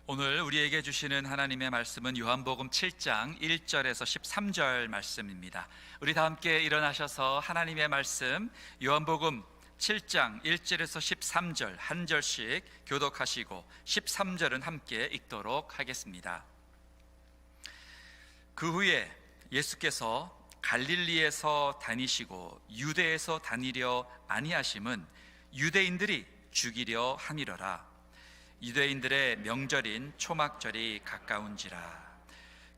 오늘 우리에게 주시는 하나님의 말씀은 요한복음 7장 1절에서 13절 말씀입니다. 우리 다 함께 일어나셔서 하나님의 말씀 요한복음 7장 1절에서 13절 한 절씩 교독하시고 13절은 함께 읽도록 하겠습니다. 그 후에 예수께서 갈릴리에서 다니시고 유대에서 다니려 아니하심은 유대인들이 죽이려 함이러라. 유대인들의 명절인 초막절이 가까운지라.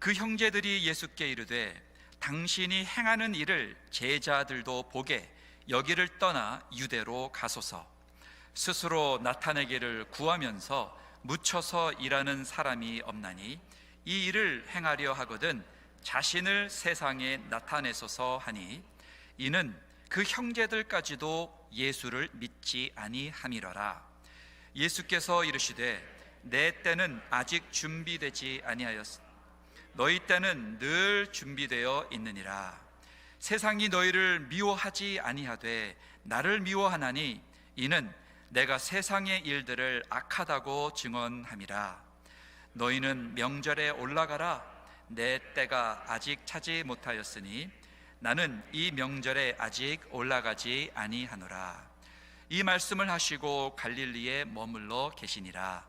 그 형제들이 예수께 이르되 당신이 행하는 일을 제자들도 보게 여기를 떠나 유대로 가소서. 스스로 나타내기를 구하면서 묻혀서 일하는 사람이 없나니 이 일을 행하려 하거든 자신을 세상에 나타내소서 하니, 이는 그 형제들까지도 예수를 믿지 아니함이러라. 예수께서 이르시되 내 때는 아직 준비되지 아니하였으니 너희 때는 늘 준비되어 있느니라. 세상이 너희를 미워하지 아니하되 나를 미워하나니 이는 내가 세상의 일들을 악하다고 증언함이라. 너희는 명절에 올라가라. 내 때가 아직 차지 못하였으니 나는 이 명절에 아직 올라가지 아니하노라. 이 말씀을 하시고 갈릴리에 머물러 계시니라.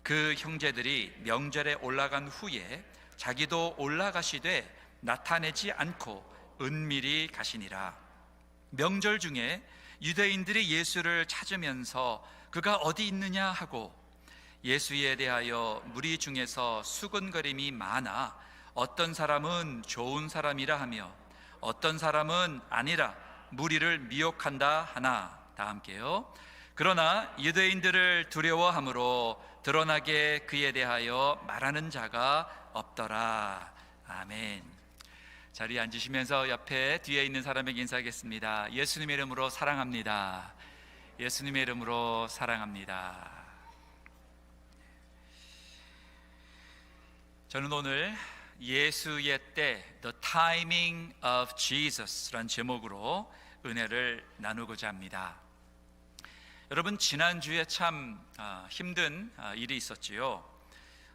그 형제들이 명절에 올라간 후에 자기도 올라가시되 나타내지 않고 은밀히 가시니라. 명절 중에 유대인들이 예수를 찾으면서 그가 어디 있느냐 하고 예수에 대하여 무리 중에서 수군거림이 많아 어떤 사람은 좋은 사람이라 하며 어떤 사람은 아니라 무리를 미혹한다 하나. 다 함께요. 그러나 유대인들을 두려워함으로 드러나게 그에 대하여 말하는 자가 없더라. 아멘. 자리에 앉으시면서 옆에 뒤에 있는 사람에게 인사하겠습니다. 예수님의 이름으로 사랑합니다. 예수님의 이름으로 사랑합니다. 저는 오늘 예수의 때 The Timing of Jesus 라는 제목으로 은혜를 나누고자 합니다. 여러분, 지난주에 참 힘든 일이 있었지요.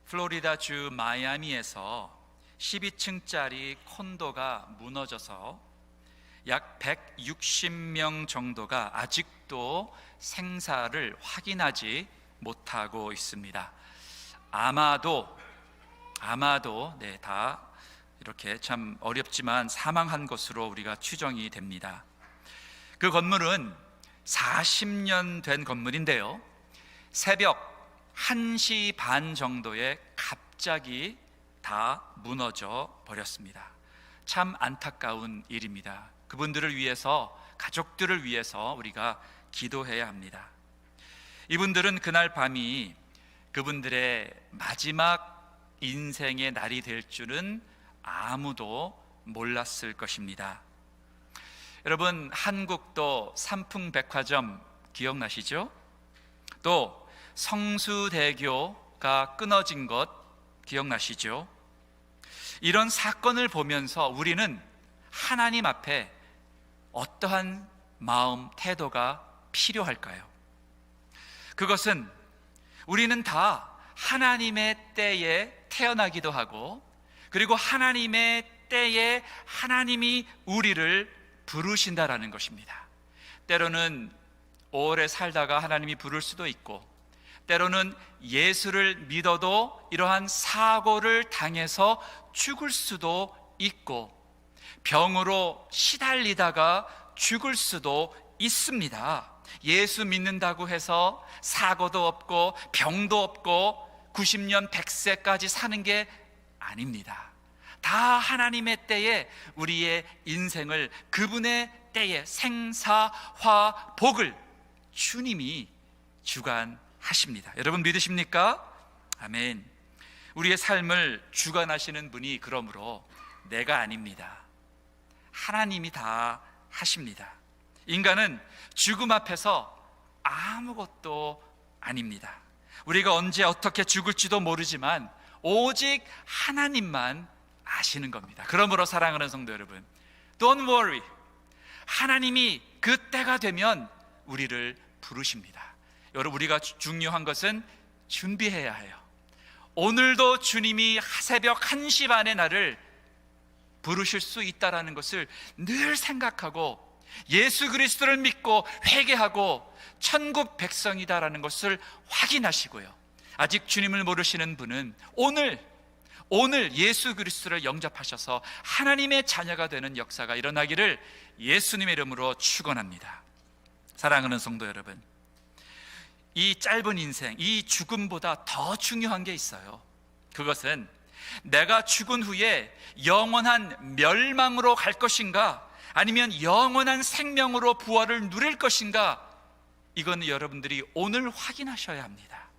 플로리다주 마이애미에서 12층짜리 콘도가 무너져서 약 160명 정도가 아직도 생사를 확인하지 못하고 있습니다. 아마도 다 이렇게 참 어렵지만 사망한 것으로 우리가 추정이 됩니다. 그 건물은 40년 된 건물인데요, 새벽 1시 반 정도에 갑자기 다 무너져 버렸습니다. 참 안타까운 일입니다. 그분들을 위해서, 가족들을 위해서 우리가 기도해야 합니다. 이분들은 그날 밤이 그분들의 마지막 인생의 날이 될 줄은 아무도 몰랐을 것입니다. 여러분, 한국도 삼풍백화점 기억나시죠? 또 성수대교가 끊어진 것 기억나시죠? 이런 사건을 보면서 우리는 하나님 앞에 어떠한 마음, 태도가 필요할까요? 그것은 우리는 다 하나님의 때에 태어나기도 하고, 그리고 하나님의 때에 하나님이 우리를 부르신다라는 것입니다. 때로는 오래 살다가 하나님이 부를 수도 있고, 때로는 예수를 믿어도 이러한 사고를 당해서 죽을 수도 있고, 병으로 시달리다가 죽을 수도 있습니다. 예수 믿는다고 해서 사고도 없고 병도 없고 90년 100세까지 사는 게 아닙니다. 다 하나님의 때에 우리의 인생을, 그분의 때에 생사화복을 주님이 주관하십니다. 여러분 믿으십니까? 아멘. 우리의 삶을 주관하시는 분이 그러므로 내가 아닙니다. 하나님이 다 하십니다. 인간은 죽음 앞에서 아무것도 아닙니다. 우리가 언제 어떻게 죽을지도 모르지만 오직 하나님만 아시는 겁니다. 그러므로 사랑하는 성도 여러분, Don't worry. 하나님이 그 때가 되면 우리를 부르십니다. 여러분, 우리가 중요한 것은 준비해야 해요. 오늘도 주님이 새벽 1시 반에 나를 부르실 수 있다는 것을 늘 생각하고 예수 그리스도를 믿고 회개하고 천국 백성이다라는 것을 확인하시고요, 아직 주님을 모르시는 분은 오늘 예수 그리스도를 영접하셔서 하나님의 자녀가 되는 역사가 일어나기를 예수님의 이름으로 축원합니다. 사랑하는 성도 여러분, 이 짧은 인생, 이 죽음보다 더 중요한 게 있어요. 그것은 내가 죽은 후에 영원한 멸망으로 갈 것인가, 아니면 영원한 생명으로 부활을 누릴 것인가, 이건 여러분들이 오늘 확인하셔야 합니다.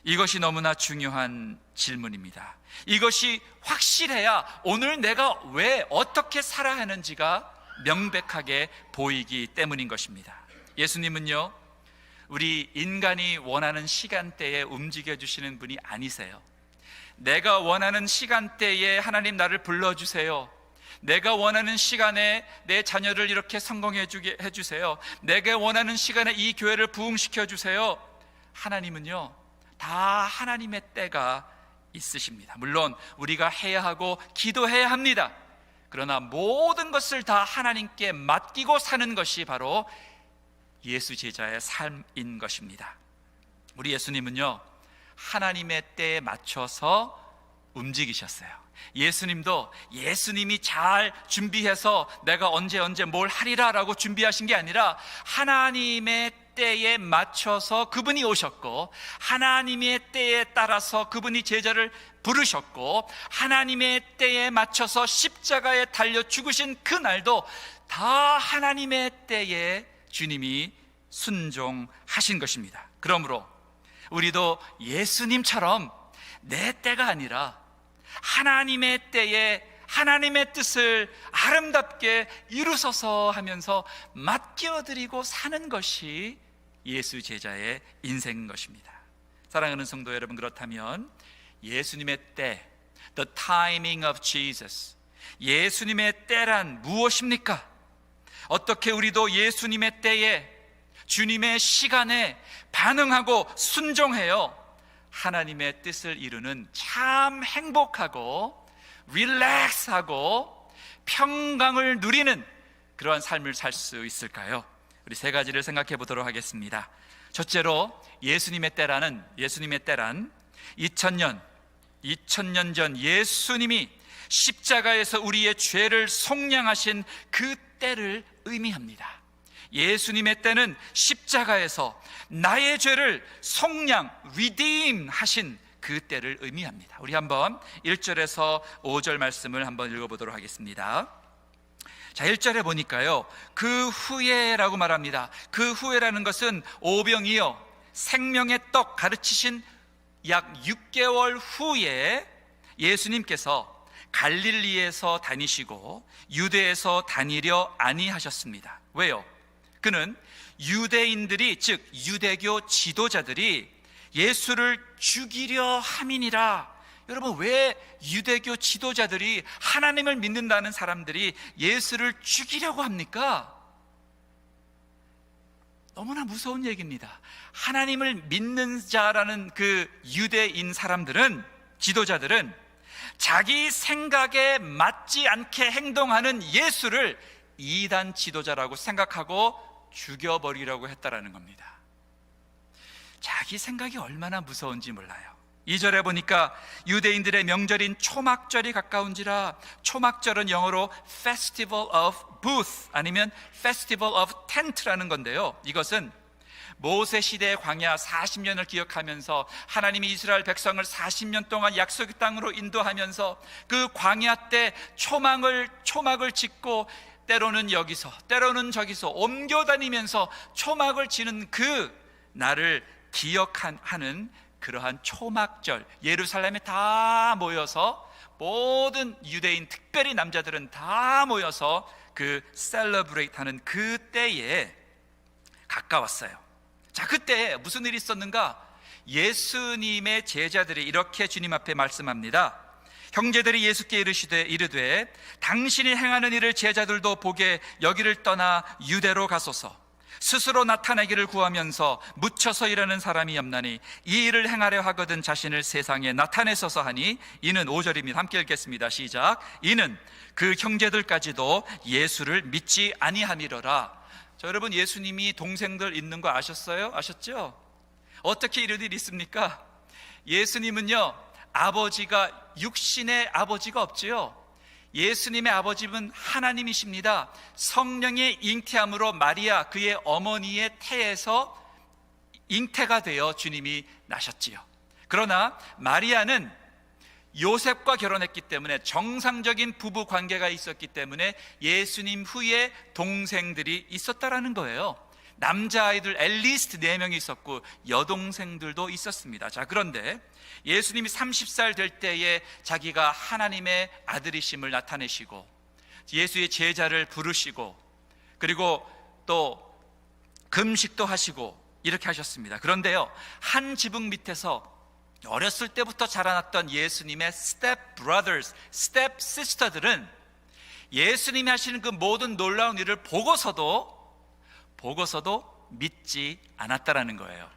이것이 너무나 중요한 질문입니다. 이것이 확실해야 오늘 내가 왜 어떻게 살아야 하는지가 명백하게 보이기 때문인 것입니다. 예수님은요, 우리 인간이 원하는 시간대에 움직여 주시는 분이 아니세요. 내가 원하는 시간대에 하나님 나를 불러주세요, 내가 원하는 시간에 내 자녀를 이렇게 성공해 주게 해주세요, 내가 원하는 시간에 이 교회를 부흥시켜 주세요, 하나님은요 다 하나님의 때가 있으십니다. 물론 우리가 해야 하고 기도해야 합니다. 그러나 모든 것을 다 하나님께 맡기고 사는 것이 바로 예수 제자의 삶인 것입니다. 우리 예수님은요, 하나님의 때에 맞춰서 움직이셨어요. 예수님도 예수님이 잘 준비해서 내가 언제 뭘 하리라 라고 준비하신 게 아니라 하나님의 때에 맞춰서 그분이 오셨고, 하나님의 때에 따라서 그분이 제자를 부르셨고, 하나님의 때에 맞춰서 십자가에 달려 죽으신 그날도 다 하나님의 때에 주님이 순종하신 것입니다. 그러므로 우리도 예수님처럼 내 때가 아니라 하나님의 때에 하나님의 뜻을 아름답게 이루소서 하면서 맡겨드리고 사는 것이 예수 제자의 인생인 것입니다. 사랑하는 성도 여러분, 그렇다면 예수님의 때, the timing of Jesus, 예수님의 때란 무엇입니까? 어떻게 우리도 예수님의 때에, 주님의 시간에 반응하고 순종해요 하나님의 뜻을 이루는 참 행복하고 릴렉스하고 평강을 누리는 그러한 삶을 살 수 있을까요? 우리 세 가지를 생각해 보도록 하겠습니다. 첫째로, 예수님의 때란 2000년 전 예수님이 십자가에서 우리의 죄를 속량하신 그 때를 의미합니다. 예수님의 때는 십자가에서 나의 죄를 속량, redeem 하신 그 때를 의미합니다. 우리 한번 1절에서 5절 말씀을 한번 읽어보도록 하겠습니다. 자, 1절에 보니까요, 그 후에라고 말합니다. 그 후에라는 것은 오병이어 생명의 떡 가르치신 약 6개월 후에 예수님께서 갈릴리에서 다니시고 유대에서 다니려 아니하셨습니다. 왜요? 그는 유대인들이, 즉 유대교 지도자들이 예수를 죽이려 함이니라. 여러분, 왜 유대교 지도자들이, 하나님을 믿는다는 사람들이 예수를 죽이려고 합니까? 너무나 무서운 얘기입니다. 하나님을 믿는 자라는 그 유대인 사람들은, 지도자들은 자기 생각에 맞지 않게 행동하는 예수를 이단 지도자라고 생각하고 죽여버리려고 했다라는 겁니다. 자기 생각이 얼마나 무서운지 몰라요. 2절에 보니까 유대인들의 명절인 초막절이 가까운지라. 초막절은 영어로 Festival of Booth 아니면 Festival of Tent라는 건데요, 이것은 모세 시대의 광야 40년을 기억하면서 하나님이 이스라엘 백성을 40년 동안 약속의 땅으로 인도하면서 그 광야 때 초막을 짓고 때로는 여기서 때로는 저기서 옮겨다니면서 초막을 지는 그 날을 기억하는 그러한 초막절, 예루살렘에 다 모여서 모든 유대인, 특별히 남자들은 다 모여서 그 셀러브레이트 하는 그 때에 가까웠어요. 자, 그때 무슨 일이 있었는가? 예수님의 제자들이 이렇게 주님 앞에 말씀합니다. 형제들이 예수께 이르되 당신이 행하는 일을 제자들도 보게 여기를 떠나 유대로 가소서. 스스로 나타내기를 구하면서 묻혀서 일하는 사람이 없나니 이 일을 행하려 하거든 자신을 세상에 나타내소서 하니, 이는 5절입니다. 함께 읽겠습니다. 시작. 이는 그 형제들까지도 예수를 믿지 아니함이로라. 자, 여러분, 예수님이 동생들 있는 거 아셨어요? 아셨죠? 어떻게 이런 일이 있습니까? 예수님은요, 아버지가, 육신의 아버지가 없지요. 예수님의 아버지는 하나님이십니다. 성령의 잉태함으로 마리아 그의 어머니의 태에서 잉태가 되어 주님이 나셨지요. 그러나 마리아는 요셉과 결혼했기 때문에 정상적인 부부 관계가 있었기 때문에 예수님 후에 동생들이 있었다라는 거예요. 남자아이들 앨리스트 4명이 있었고 여동생들도 있었습니다. 자, 그런데 예수님이 30살 될 때에 자기가 하나님의 아들이심을 나타내시고 예수의 제자를 부르시고 그리고 또 금식도 하시고 이렇게 하셨습니다. 그런데요, 한 지붕 밑에서 어렸을 때부터 자라났던 예수님의 스텝 브라더스, 스텝 시스터들은 예수님이 하시는 그 모든 놀라운 일을 보고서도 믿지 않았다라는 거예요.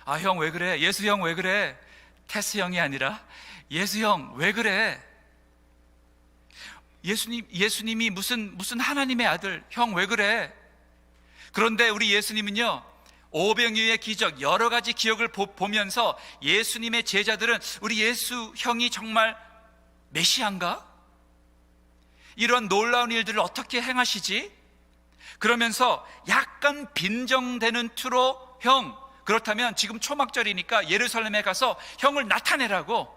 아, 형 왜 그래? 예수 형 왜 그래? 테스 형이 아니라 예수 형 왜 그래? 예수님이 무슨 하나님의 아들, 형 왜 그래? 그런데 우리 예수님은요, 오병이어의 기적, 여러 가지 기억을 보면서 예수님의 제자들은 우리 예수 형이 정말 메시아인가? 이런 놀라운 일들을 어떻게 행하시지? 그러면서 약간 빈정대는 투로, 형, 그렇다면 지금 초막절이니까 예루살렘에 가서 형을 나타내라고,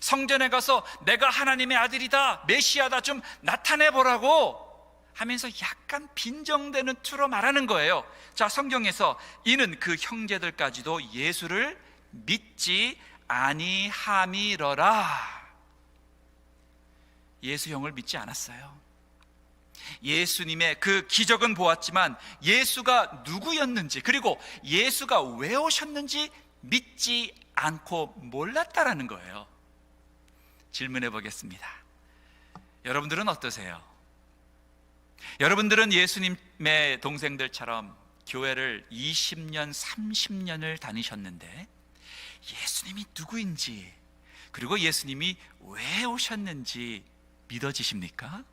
성전에 가서 내가 하나님의 아들이다, 메시아다, 좀 나타내보라고 하면서 약간 빈정대는 투로 말하는 거예요. 자, 성경에서 이는 그 형제들까지도 예수를 믿지 아니함이러라. 예수 형을 믿지 않았어요. 예수님의 그 기적은 보았지만 예수가 누구였는지, 그리고 예수가 왜 오셨는지 믿지 않고 몰랐다라는 거예요. 질문해 보겠습니다. 여러분들은 어떠세요? 여러분들은 예수님의 동생들처럼 교회를 20년, 30년을 다니셨는데 예수님이 누구인지, 그리고 예수님이 왜 오셨는지 믿어지십니까?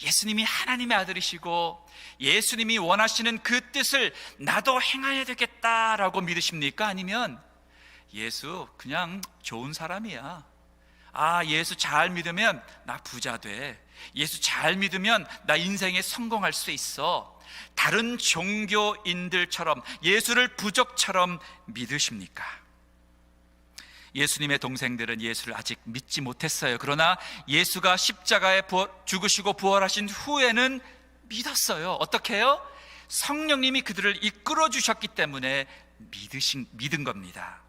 예수님이 하나님의 아들이시고 예수님이 원하시는 그 뜻을 나도 행해야 되겠다라고 믿으십니까? 아니면 예수 그냥 좋은 사람이야, 아, 예수 잘 믿으면 나 부자 돼, 예수 잘 믿으면 나 인생에 성공할 수 있어, 다른 종교인들처럼 예수를 부족처럼 믿으십니까? 예수님의 동생들은 예수를 아직 믿지 못했어요. 그러나 예수가 십자가에 죽으시고 부활하신 후에는 믿었어요. 어떻게 해요? 성령님이 그들을 이끌어 주셨기 때문에 믿은 겁니다.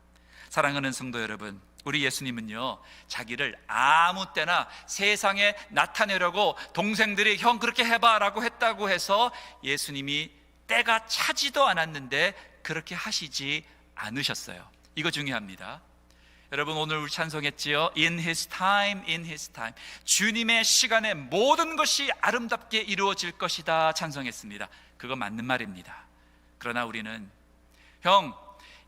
사랑하는 성도 여러분, 우리 예수님은요, 자기를 아무 때나 세상에 나타내려고 동생들이 형 그렇게 해봐라고 했다고 해서 예수님이 때가 차지도 않았는데 그렇게 하시지 않으셨어요. 이거 중요합니다. 여러분, 오늘 우리 찬송했지요? In His time, in His time. 주님의 시간에 모든 것이 아름답게 이루어질 것이다 찬송했습니다. 그거 맞는 말입니다. 그러나 우리는 형,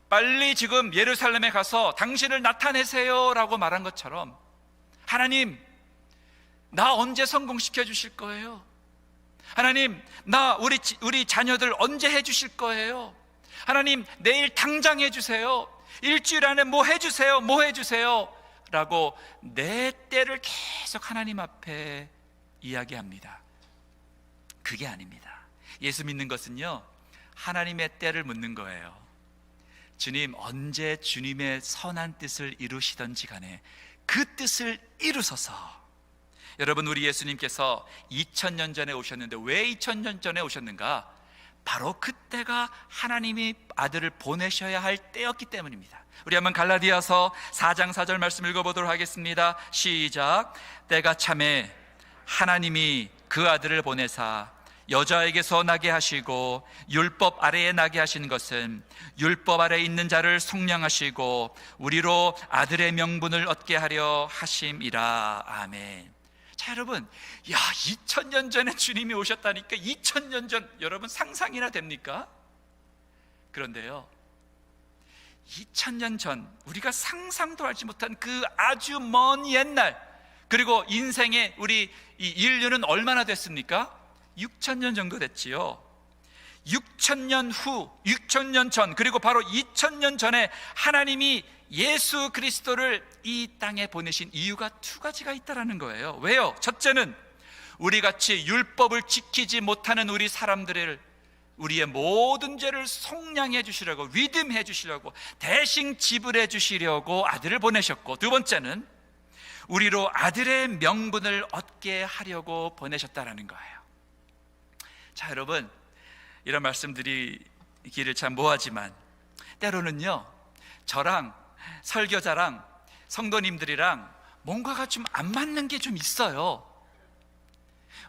빨리 지금 예루살렘에 가서 당신을 나타내세요 라고 말한 것처럼, 하나님, 나 언제 성공시켜 주실 거예요? 하나님, 나 우리 자녀들 언제 해 주실 거예요? 하나님, 내일 당장 해 주세요. 일주일 안에 뭐 해주세요, 뭐 해주세요 라고 내 때를 계속 하나님 앞에 이야기합니다. 그게 아닙니다. 예수 믿는 것은요, 하나님의 때를 묻는 거예요. 주님, 언제 주님의 선한 뜻을 이루시던지 간에 그 뜻을 이루소서. 여러분, 우리 예수님께서 2000년 전에 오셨는데 왜 2000년 전에 오셨는가? 바로 그때가 하나님이 아들을 보내셔야 할 때였기 때문입니다. 우리 한번 갈라디아서 4장 4절 말씀 읽어보도록 하겠습니다. 시작. 때가 참에 하나님이 그 아들을 보내사 여자에게서 나게 하시고 율법 아래에 나게 하신 것은 율법 아래에 있는 자를 속량하시고 우리로 아들의 명분을 얻게 하려 하심이라. 아멘. 자, 여러분, 2000년 전에 주님이 오셨다니까 2000년 전, 여러분 상상이나 됩니까? 그런데요, 2000년 전 우리가 상상도 하지 못한 그 아주 먼 옛날, 그리고 인생의 우리 이 인류는 얼마나 됐습니까? 6000년 정도 됐지요. 6000년 후, 6000년 전, 그리고 바로 2000년 전에 하나님이 예수 그리스도를 이 땅에 보내신 이유가 두 가지가 있다라는 거예요. 왜요? 첫째는 우리같이 율법을 지키지 못하는 우리 사람들을, 우리의 모든 죄를 속량해 주시려고, 위임해 주시려고, 대신 지불해 주시려고 아들을 보내셨고, 두 번째는 우리로 아들의 명분을 얻게 하려고 보내셨다라는 거예요. 자, 여러분, 이런 말씀드리기를 참 뭐하지만 때로는요, 저랑 설교자랑 성도님들이랑 뭔가가 좀 안 맞는 게 좀 있어요.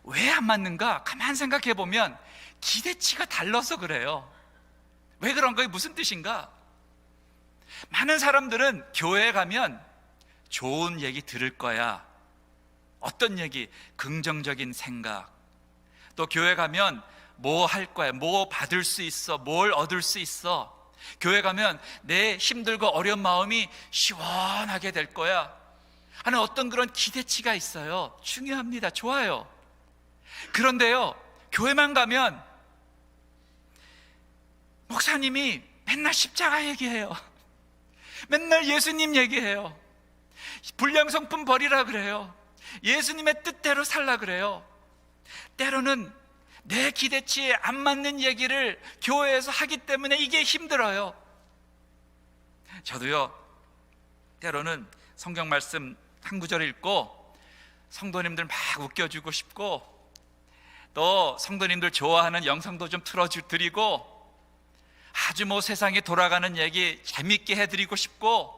왜 안 맞는가? 가만 생각해 보면 기대치가 달라서 그래요. 왜 그런 거예요? 무슨 뜻인가? 많은 사람들은 교회에 가면 좋은 얘기 들을 거야. 어떤 얘기? 긍정적인 생각. 또 교회 가면 뭐 할 거야, 뭐 받을 수 있어, 뭘 얻을 수 있어, 교회 가면 내 힘들고 어려운 마음이 시원하게 될 거야 하는 어떤 그런 기대치가 있어요. 중요합니다. 좋아요. 그런데요, 교회만 가면 목사님이 맨날 십자가 얘기해요. 맨날 예수님 얘기해요. 불량성품 버리라 그래요. 예수님의 뜻대로 살라 그래요. 때로는 내 기대치에 안 맞는 얘기를 교회에서 하기 때문에 이게 힘들어요. 저도요, 때로는 성경 말씀 한 구절 읽고 성도님들 막 웃겨주고 싶고, 또 성도님들 좋아하는 영상도 좀 틀어드리고, 아주 뭐 세상에 돌아가는 얘기 재밌게 해드리고 싶고,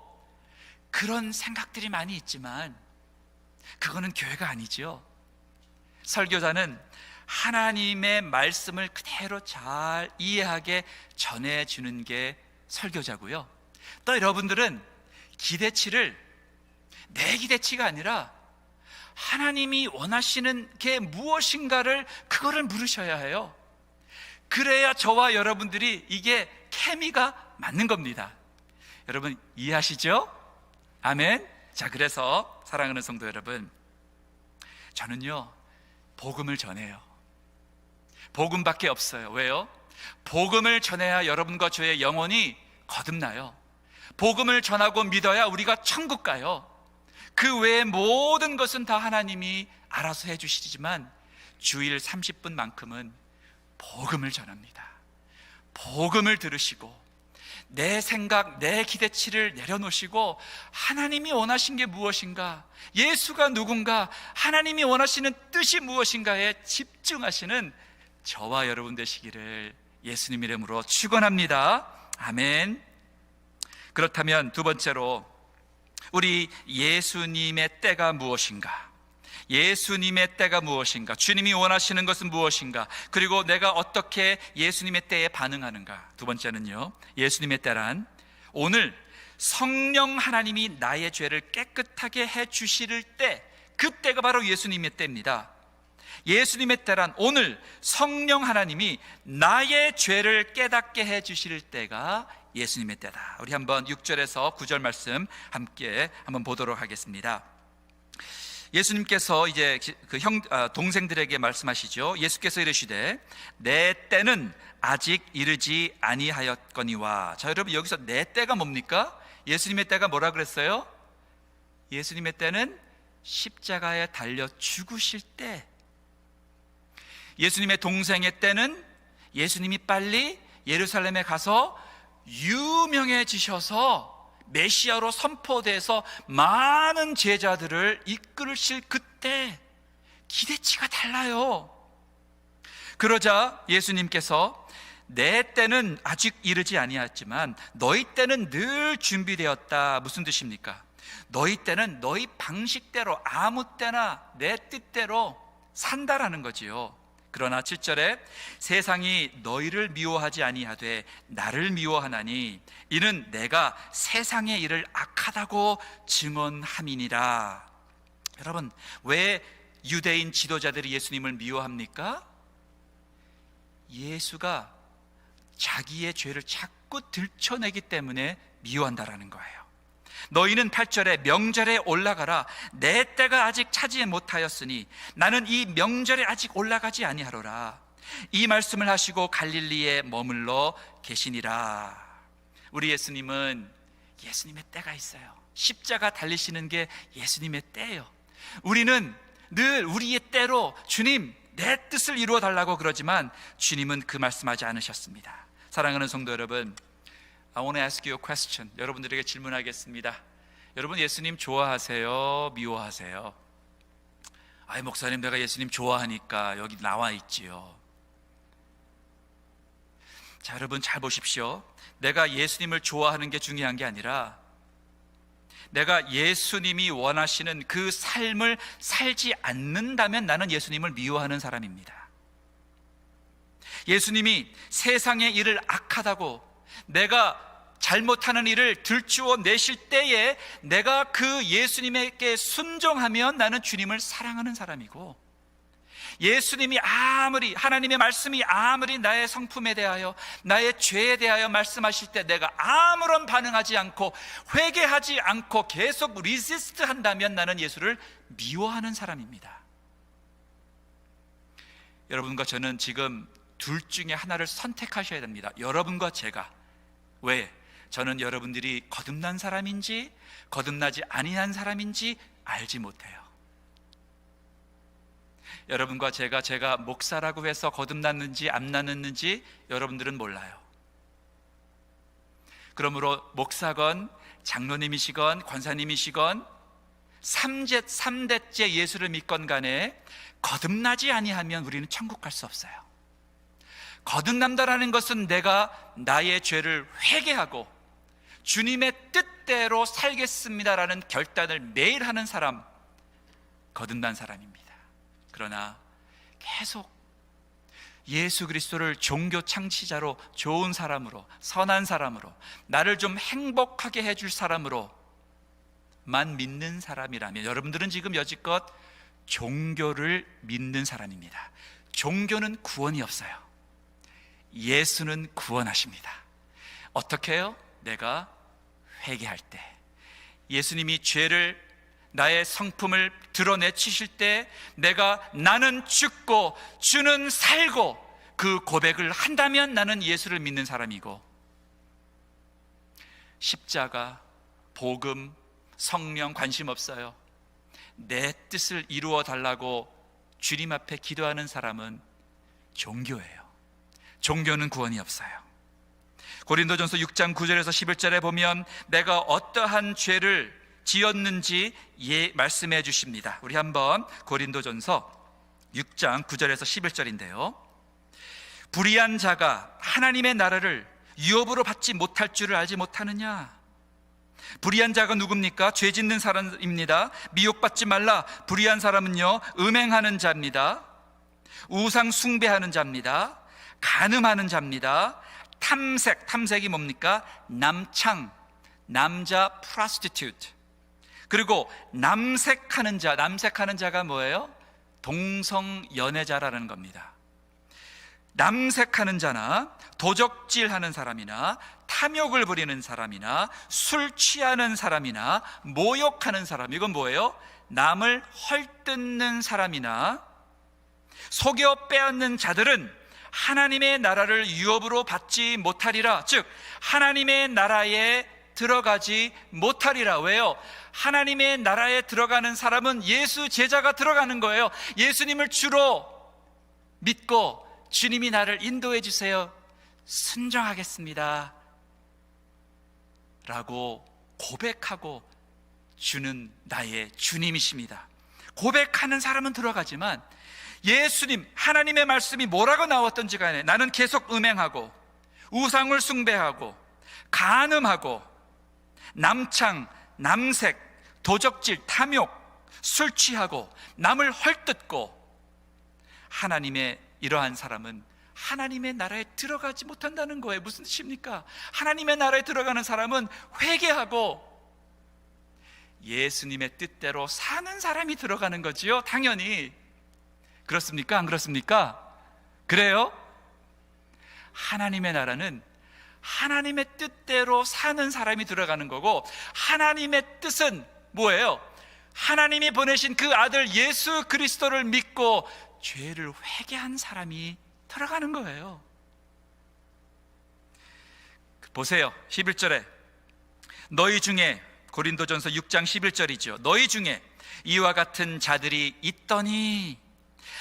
그런 생각들이 많이 있지만 그거는 교회가 아니죠. 설교자는 하나님의 말씀을 그대로 잘 이해하게 전해주는 게 설교자고요. 또 여러분들은 기대치를 내 기대치가 아니라 하나님이 원하시는 게 무엇인가를, 그거를 물으셔야 해요. 그래야 저와 여러분들이 이게 케미가 맞는 겁니다. 여러분 이해하시죠? 아멘. 자, 그래서 사랑하는 성도 여러분, 저는요 복음을 전해요. 복음밖에 없어요. 왜요? 복음을 전해야 여러분과 저의 영혼이 거듭나요. 복음을 전하고 믿어야 우리가 천국 가요. 그 외의 모든 것은 다 하나님이 알아서 해주시지만 주일 30분만큼은 복음을 전합니다. 복음을 들으시고 내 생각, 내 기대치를 내려놓으시고 하나님이 원하신 게 무엇인가, 예수가 누군가, 하나님이 원하시는 뜻이 무엇인가에 집중하시는 저와 여러분 되시기를 예수님 이름으로 축원합니다. 아멘. 그렇다면 두 번째로, 우리 예수님의 때가 무엇인가? 예수님의 때가 무엇인가? 주님이 원하시는 것은 무엇인가? 그리고 내가 어떻게 예수님의 때에 반응하는가? 두 번째는요, 예수님의 때란 오늘 성령 하나님이 나의 죄를 깨끗하게 해 주실 때, 그 때가 바로 예수님의 때입니다. 예수님의 때란 오늘 성령 하나님이 나의 죄를 깨닫게 해 주실 때가 예수님의 때다. 우리 한번 6절에서 9절 말씀 함께 한번 보도록 하겠습니다. 예수님께서 이제 그 동생들에게 말씀하시죠. 예수께서 이르시되 내 때는 아직 이르지 아니하였거니와. 자, 여러분 여기서 내 때가 뭡니까? 예수님의 때가 뭐라 그랬어요? 예수님의 때는 십자가에 달려 죽으실 때. 예수님의 동생의 때는 예수님이 빨리 예루살렘에 가서 유명해지셔서 메시아로 선포돼서 많은 제자들을 이끌으실 그때. 기대치가 달라요. 그러자 예수님께서 내 때는 아직 이르지 아니하였지만 너희 때는 늘 준비되었다. 무슨 뜻입니까? 너희 때는 너희 방식대로 아무 때나 내 뜻대로 산다라는 거지요. 그러나 7절에 세상이 너희를 미워하지 아니하되 나를 미워하나니 이는 내가 세상의 일을 악하다고 증언함이니라. 여러분, 왜 유대인 지도자들이 예수님을 미워합니까? 예수가 자기의 죄를 자꾸 들춰내기 때문에 미워한다라는 거예요. 너희는 8절에 명절에 올라가라. 내 때가 아직 차지 못하였으니 나는 이 명절에 아직 올라가지 아니하노라. 이 말씀을 하시고 갈릴리에 머물러 계시니라. 우리 예수님은 예수님의 때가 있어요. 십자가 달리시는 게 예수님의 때예요. 우리는 늘 우리의 때로 주님 내 뜻을 이루어 달라고 그러지만 주님은 그 말씀하지 않으셨습니다. 사랑하는 성도 여러분, I want to ask you a question. 여러분들에게 질문하겠습니다. 여러분 예수님 좋아하세요? 미워하세요? 아이 목사님, 내가 예수님 좋아하니까 여기 나와 있지요. 자, 여러분 잘 보십시오. 내가 예수님을 좋아하는 게 중요한 게 아니라 내가 예수님이 원하시는 그 삶을 살지 않는다면 나는 예수님을 미워하는 사람입니다. 예수님이 세상의 일을 악하다고 내가 잘못하는 일을 들추어 내실 때에 내가 그 예수님에게 순종하면 나는 주님을 사랑하는 사람이고, 예수님이 아무리, 하나님의 말씀이 아무리 나의 성품에 대하여 나의 죄에 대하여 말씀하실 때 내가 아무런 반응하지 않고 회개하지 않고 계속 리지스트 한다면 나는 예수를 미워하는 사람입니다. 여러분과 저는 지금 둘 중에 하나를 선택하셔야 됩니다. 여러분과 제가. 왜? 저는 여러분들이 거듭난 사람인지 거듭나지 아니한 사람인지 알지 못해요. 여러분과 제가 목사라고 해서 거듭났는지 안 났는지 여러분들은 몰라요. 그러므로 목사건 장로님이시건 권사님이시건 3대째 예수를 믿건 간에 거듭나지 아니하면 우리는 천국 갈 수 없어요. 거듭난다라는 것은 내가 나의 죄를 회개하고 주님의 뜻대로 살겠습니다라는 결단을 매일 하는 사람, 거듭난 사람입니다. 그러나 계속 예수 그리스도를 종교 창시자로, 좋은 사람으로, 선한 사람으로, 나를 좀 행복하게 해줄 사람으로만 믿는 사람이라면 여러분들은 지금 여지껏 종교를 믿는 사람입니다. 종교는 구원이 없어요. 예수는 구원하십니다. 어떻게 해요? 내가 회개할 때, 예수님이 죄를, 나의 성품을 드러내치실 때 내가 나는 죽고 주는 살고 그 고백을 한다면 나는 예수를 믿는 사람이고, 십자가, 복음, 성령 관심 없어요. 내 뜻을 이루어 달라고 주님 앞에 기도하는 사람은 종교예요. 종교는 구원이 없어요. 고린도전서 6장 9절에서 11절에 보면 내가 어떠한 죄를 지었는지 말씀해 주십니다. 우리 한번 고린도전서 6장 9절에서 11절인데요. 불의한 자가 하나님의 나라를 유업으로 받지 못할 줄을 알지 못하느냐? 불의한 자가 누굽니까? 죄 짓는 사람입니다. 미혹받지 말라. 불의한 사람은요, 음행하는 자입니다. 우상 숭배하는 자입니다. 간음하는 자입니다. 탐색이 뭡니까? 남창, 남자 prostitute. 그리고 남색하는 자가 뭐예요? 동성연애자라는 겁니다. 남색하는 자나 도적질하는 사람이나 탐욕을 부리는 사람이나 술 취하는 사람이나 모욕하는 사람, 이건 뭐예요? 남을 헐뜯는 사람이나 속여 빼앗는 자들은 하나님의 나라를 유업으로 받지 못하리라. 즉 하나님의 나라에 들어가지 못하리라. 왜요? 하나님의 나라에 들어가는 사람은 예수 제자가 들어가는 거예요. 예수님을 주로 믿고 주님이 나를 인도해 주세요, 순종하겠습니다 라고 고백하고 주는 나의 주님이십니다. 고백하는 사람은 들어가지만 예수님, 하나님의 말씀이 뭐라고 나왔던지 간에 나는 계속 음행하고 우상을 숭배하고 간음하고 남창, 남색, 도적질, 탐욕, 술 취하고 남을 헐뜯고, 하나님의 이러한 사람은 하나님의 나라에 들어가지 못한다는 거예요. 무슨 뜻입니까? 하나님의 나라에 들어가는 사람은 회개하고 예수님의 뜻대로 사는 사람이 들어가는 거지요. 당연히. 그렇습니까? 안 그렇습니까? 그래요? 하나님의 나라는 하나님의 뜻대로 사는 사람이 들어가는 거고, 하나님의 뜻은 뭐예요? 하나님이 보내신 그 아들 예수 그리스도를 믿고 죄를 회개한 사람이 들어가는 거예요. 보세요. 11절에 너희 중에, 고린도전서 6장 11절이죠. 너희 중에 이와 같은 자들이 있더니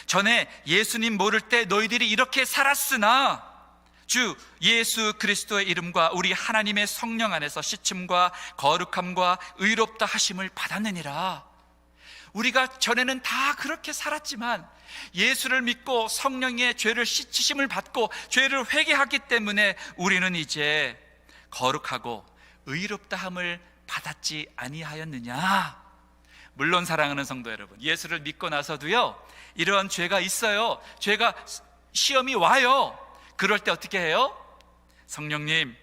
전에 예수님 모를 때 너희들이 이렇게 살았으나 주 예수 그리스도의 이름과 우리 하나님의 성령 안에서 씻음과 거룩함과 의롭다 하심을 받았느니라. 우리가 전에는 다 그렇게 살았지만 예수를 믿고 성령의 죄를 씻으심을 받고 죄를 회개하기 때문에 우리는 이제 거룩하고 의롭다 함을 받았지 아니하였느냐. 물론 사랑하는 성도 여러분, 예수를 믿고 나서도요 이런 죄가 있어요. 죄가 시험이 와요. 그럴 때 어떻게 해요? 성령님,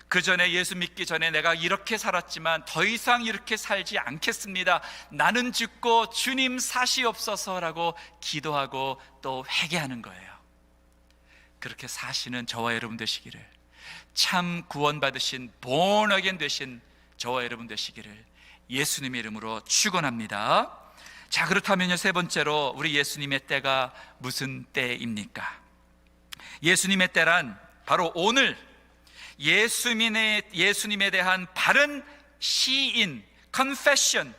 그 전에 예수 믿기 전에 내가 이렇게 살았지만 더 이상 이렇게 살지 않겠습니다. 나는 죽고 주님 사시옵소서라고 기도하고 또 회개하는 거예요. 그렇게 사시는 저와 여러분 되시기를, 참 구원받으신 born again 되신 저와 여러분 되시기를 예수님의 이름으로 축원합니다. 자, 그렇다면요, 세 번째로 우리 예수님의 때가 무슨 때입니까? 예수님의 때란 바로 오늘 예수님에 대한 바른 시인, confession,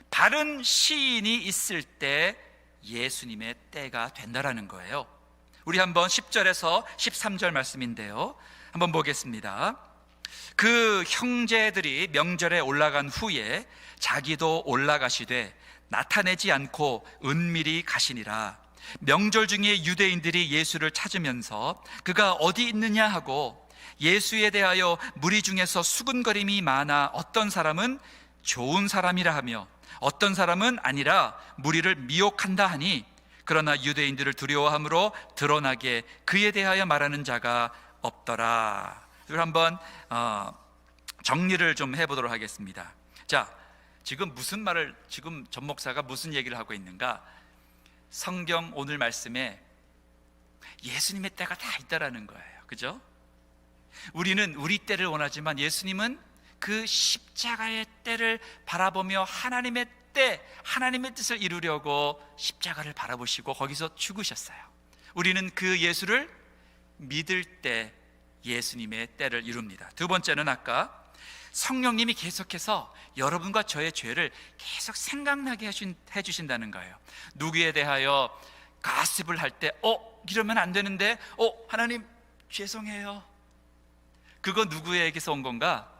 바른 시인이 있을 때 예수님의 때가 된다라는 거예요. 우리 한번 10절에서 13절 말씀인데요, 한번 보겠습니다. 그 형제들이 명절에 올라간 후에 자기도 올라가시되 나타내지 않고 은밀히 가시니라. 명절 중에 유대인들이 예수를 찾으면서 그가 어디 있느냐 하고 예수에 대하여 무리 중에서 수군거림이 많아 어떤 사람은 좋은 사람이라 하며 어떤 사람은 아니라 무리를 미혹한다 하니, 그러나 유대인들을 두려워함으로 드러나게 그에 대하여 말하는 자가 없더라. 이걸 한번 정리를 좀 해보도록 하겠습니다. 자, 지금 무슨 말을, 지금 전 목사가 무슨 얘기를 하고 있는가? 성경 오늘 말씀에 예수님의 때가 다 있다라는 거예요. 그죠? 우리는 우리 때를 원하지만 예수님은 그 십자가의 때를 바라보며 하나님의 때, 하나님의 뜻을 이루려고 십자가를 바라보시고 거기서 죽으셨어요. 우리는 그 예수를 믿을 때 예수님의 때를 이룹니다. 두 번째는 아까 성령님이 계속해서 여러분과 저의 죄를 계속 생각나게 해주신다는 거예요. 누구에 대하여 가십을 할 때 이러면 안 되는데 하나님 죄송해요. 그거 누구에게서 온 건가?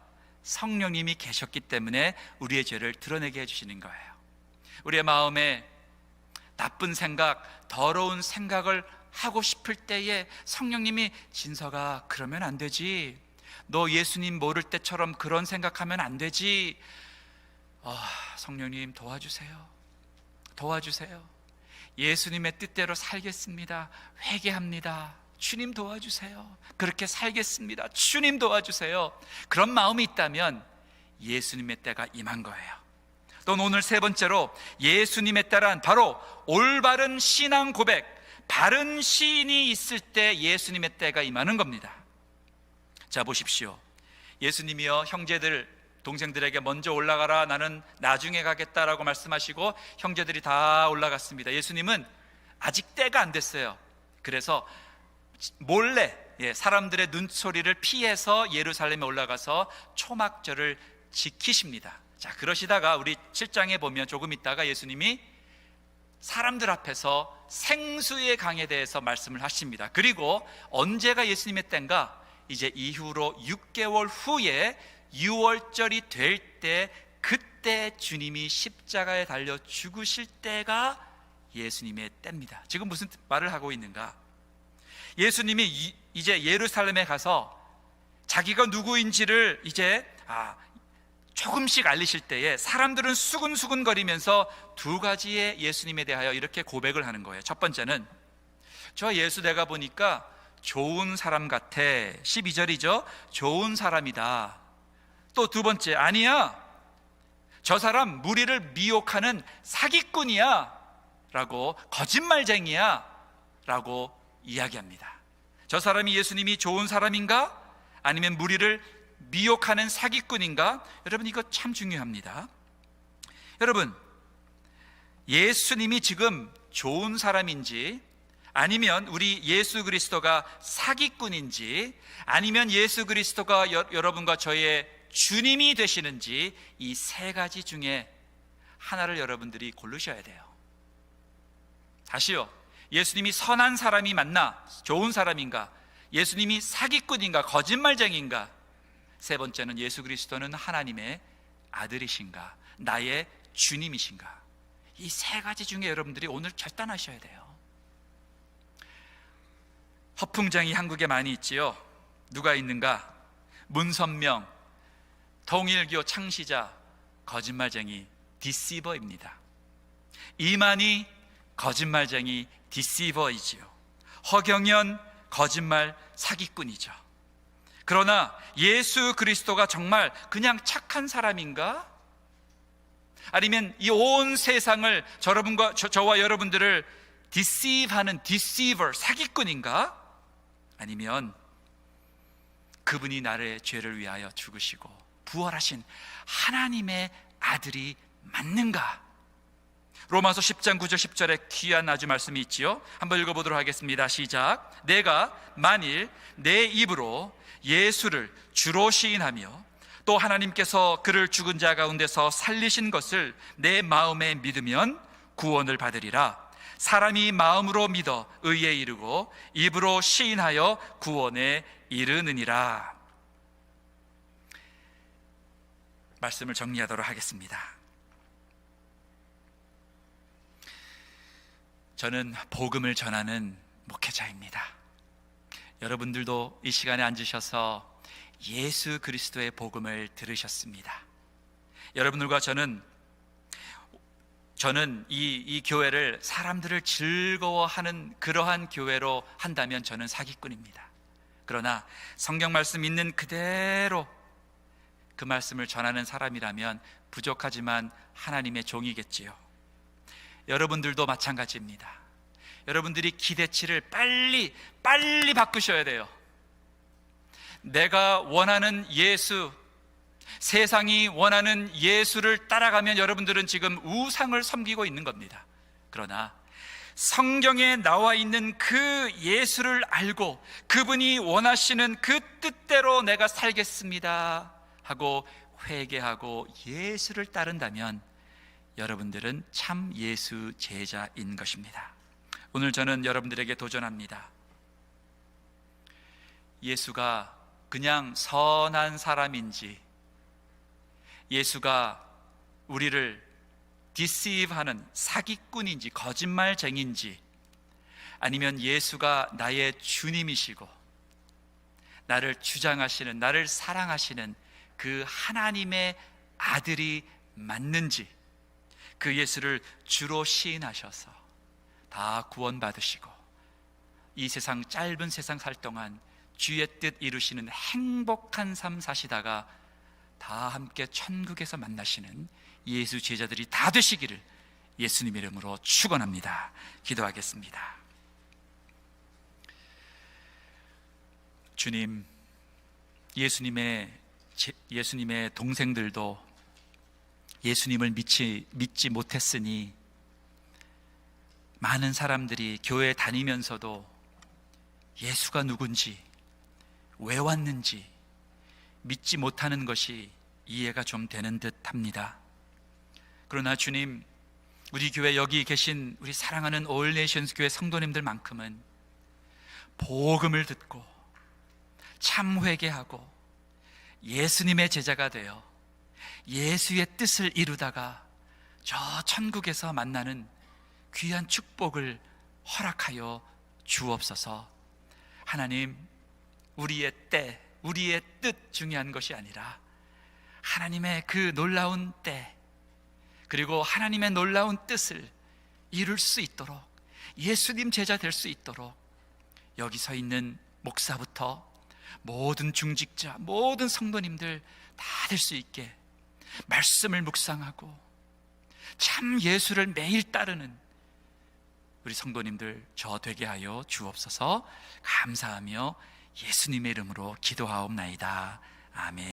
성령님이 계셨기 때문에 우리의 죄를 드러내게 해주시는 거예요. 우리의 마음에 나쁜 생각, 더러운 생각을 하고 싶을 때에 성령님이 진서가 그러면 안 되지, 너 예수님 모를 때처럼 그런 생각하면 안 되지. 성령님 도와주세요. 도와주세요. 예수님의 뜻대로 살겠습니다. 회개합니다. 주님 도와주세요. 그렇게 살겠습니다. 주님 도와주세요. 그런 마음이 있다면 예수님의 때가 임한 거예요. 또 오늘 세 번째로 예수님의 때란 바로 올바른 신앙 고백, 바른 시인이 있을 때 예수님의 때가 임하는 겁니다. 자, 보십시오. 예수님이요, 형제들, 동생들에게 먼저 올라가라, 나는 나중에 가겠다라고 말씀하시고 형제들이 다 올라갔습니다. 예수님은 아직 때가 안 됐어요. 그래서 몰래 사람들의 눈초리를 피해서 예루살렘에 올라가서 초막절을 지키십니다. 자, 그러시다가 우리 7장에 보면 조금 있다가 예수님이 사람들 앞에서 생수의 강에 대해서 말씀을 하십니다. 그리고 언제가 예수님의 때인가? 이제 이후로 6개월 후에 6월절이 될 때, 그때 주님이 십자가에 달려 죽으실 때가 예수님의 때입니다. 지금 무슨 말을 하고 있는가? 예수님이 이제 예루살렘에 가서 자기가 누구인지를 이제 조금씩 알리실 때에 사람들은 수근수근거리면서 두 가지의 예수님에 대하여 이렇게 고백을 하는 거예요. 첫 번째는, 저 예수 내가 보니까 좋은 사람 같아. 12절이죠. 좋은 사람이다. 또 두 번째, 아니야, 저 사람 무리를 미혹하는 사기꾼이야 라고, 거짓말쟁이야 라고 이야기합니다. 저 사람이 예수님이 좋은 사람인가? 아니면 무리를 미혹하는 사기꾼인가? 여러분, 이거 참 중요합니다. 여러분, 예수님이 지금 좋은 사람인지, 아니면 우리 예수 그리스도가 사기꾼인지, 아니면 예수 그리스도가 여러분과 저의 주님이 되시는지, 이 세 가지 중에 하나를 여러분들이 고르셔야 돼요. 다시요, 예수님이 선한 사람이 맞나? 좋은 사람인가? 예수님이 사기꾼인가? 거짓말쟁인가? 세 번째는 예수 그리스도는 하나님의 아들이신가? 나의 주님이신가? 이 세 가지 중에 여러분들이 오늘 결단하셔야 돼요. 허풍쟁이 한국에 많이 있지요. 누가 있는가? 문선명, 통일교 창시자, 거짓말쟁이, 디시버입니다. 이만희, 거짓말쟁이, 디시버이지요. 허경연, 거짓말 사기꾼이죠. 그러나 예수 그리스도가 정말 그냥 착한 사람인가? 아니면 이 온 세상을 저와 여러분들을 디시브하는 디시버, 사기꾼인가? 아니면 그분이 나의 죄를 위하여 죽으시고 부활하신 하나님의 아들이 맞는가? 로마서 10장 9절 10절에 귀한 아주 말씀이 있지요. 한번 읽어보도록 하겠습니다. 시작. 내가 만일 내 입으로 예수를 주로 시인하며 또 하나님께서 그를 죽은 자 가운데서 살리신 것을 내 마음에 믿으면 구원을 받으리라. 사람이 마음으로 믿어 의에 이르고 입으로 시인하여 구원에 이르느니라. 말씀을 정리하도록 하겠습니다. 저는 복음을 전하는 목회자입니다. 여러분들도 이 시간에 앉으셔서 예수 그리스도의 복음을 들으셨습니다. 여러분들과 저는 이 교회를 사람들을 즐거워하는 그러한 교회로 한다면 저는 사기꾼입니다. 그러나 성경 말씀 있는 그대로 그 말씀을 전하는 사람이라면 부족하지만 하나님의 종이겠지요. 여러분들도 마찬가지입니다. 여러분들이 기대치를 빨리 바꾸셔야 돼요. 내가 원하는 예수, 세상이 원하는 예수를 따라가면 여러분들은 지금 우상을 섬기고 있는 겁니다. 그러나 성경에 나와 있는 그 예수를 알고 그분이 원하시는 그 뜻대로 내가 살겠습니다 하고 회개하고 예수를 따른다면 여러분들은 참 예수 제자인 것입니다. 오늘 저는 여러분들에게 도전합니다. 예수가 그냥 선한 사람인지, 예수가 우리를 디시브하는 사기꾼인지 거짓말쟁인지, 아니면 예수가 나의 주님이시고 나를 주장하시는, 나를 사랑하시는 그 하나님의 아들이 맞는지, 그 예수를 주로 시인하셔서 다 구원받으시고 이 세상, 짧은 세상 살 동안 주의 뜻 이루시는 행복한 삶 사시다가 다 함께 천국에서 만나시는 예수 제자들이 다 되시기를 예수님 이름으로 축원합니다. 기도하겠습니다. 주님, 예수님의 동생들도 예수님을 믿지 못했으니 많은 사람들이 교회 다니면서도 예수가 누군지, 왜 왔는지 믿지 못하는 것이 이해가 좀 되는 듯 합니다. 그러나 주님, 우리 교회 여기 계신 우리 사랑하는 올 네이션스 교회 성도님들만큼은 복음을 듣고 참 회개하고 예수님의 제자가 되어 예수의 뜻을 이루다가 저 천국에서 만나는 귀한 축복을 허락하여 주옵소서. 하나님, 우리의 때, 우리의 뜻 중요한 것이 아니라 하나님의 그 놀라운 때, 그리고 하나님의 놀라운 뜻을 이룰 수 있도록, 예수님 제자 될 수 있도록 여기 서 있는 목사부터 모든 중직자, 모든 성도님들 다 될 수 있게 말씀을 묵상하고 참 예수를 매일 따르는 우리 성도님들 저 되게 하여 주옵소서. 감사하며 예수님의 이름으로 기도하옵나이다. 아멘.